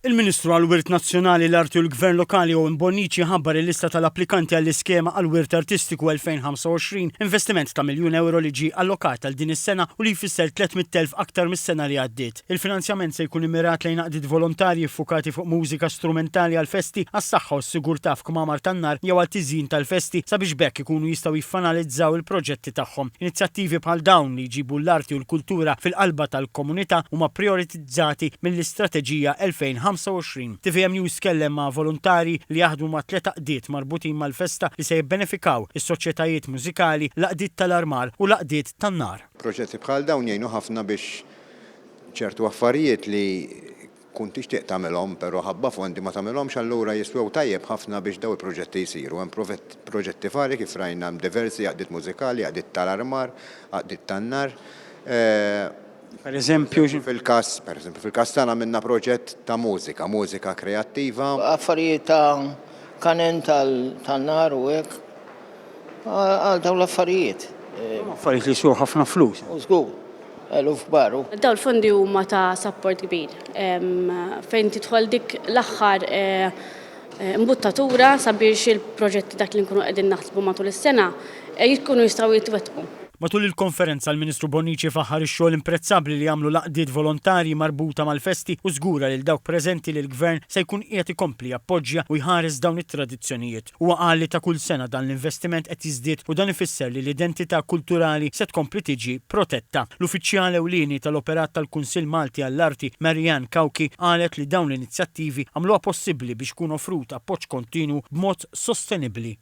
Il-Ministru għall-Wirt Nazzjonali l-Arti u l-Gvern Lokali Owen Bonnici ħabbar il-lista tal-applikanti għall-iskema għall-Wirt Artistiku 2025, investiment ta' €1,000,000 li ġie allokat għal din is-sena u li jfisser 300,000 aktar mis-sena li għaddiet. Il-finanzjament se jkun immirat lejn għaqdiet volontarji ffukati fuq mużika strumentali għall-festi, għas-saħħa u s-sigurtà f'Kmamar tan-Nar jew għat-tiżjin tal-festi sabiex bekk ikunu jistgħu jiffanalizzaw il-proġetti tagħhom. Inizjattivi bħal dawn li jġibu l-arti u l-kultura fil-qalba tal-komunità huma prioritizzati mill-Istrateġija 2025. TVM News kellem ma' volontari li jaħdmu ma' 3 qdiet marbutin mal-festa li se jibbenefikaw is-soċjetajiet mużikali, l-qdiet tal-armar u l-qdiet tan-nar. Proġetti bħal dawn jgħinu ħafna biex ċertu affarijiet li kun tixtieq tagħmelhom, però ħabba fondi ma tagħmelhomx allura jiswew tajjeb ħafna biex daw il-proġetti jsiru. Hemm proġetti vari kif rajna diversi qdiet mużikali, qdiet tal-armar, qdiet tan-nar. Per eżempju, fil-każ tagħna minna proġett ta' mużika kreattiva. Affarijiet ta' kanen tan-nar u hekk għal dawn l-affarijiet. Affarijiet li jiswew ħafna flus. U żgur, eluf baru. Dawn il-fondi huma ta' support kbir. Fejn tidħol dik l-aħħar imbuttatura sabiex il-proġetti dak li nkunu qegħdin naħsbu matul is-sena jkunu jistgħu jitwettqu. Matul il-konferenza l-Ministru Bonnici faħħar ix-xogħol imprezzabbli li jagħmlu l-qdiet volontarji marbuta mal-festi u żgura lil dawk preżenti li l-Gvern se jkun qiegħed ikompli jappoġġja u jħares dawn it-tradizzjonijiet. Huwa qal li ta' kull sena dan l-investiment qed jiżdied u dan ifisser li l-identità kulturali se tkompli tiġi protetta. L-uffiċjal ewlieni tal-Operat tal-Kunsill Malti għall-Arti Marianne Kawki qalet li dawn l-inizjattivi għamluha possibbli biex kun offrut appoġġ kontinu b'mod sostenibbli.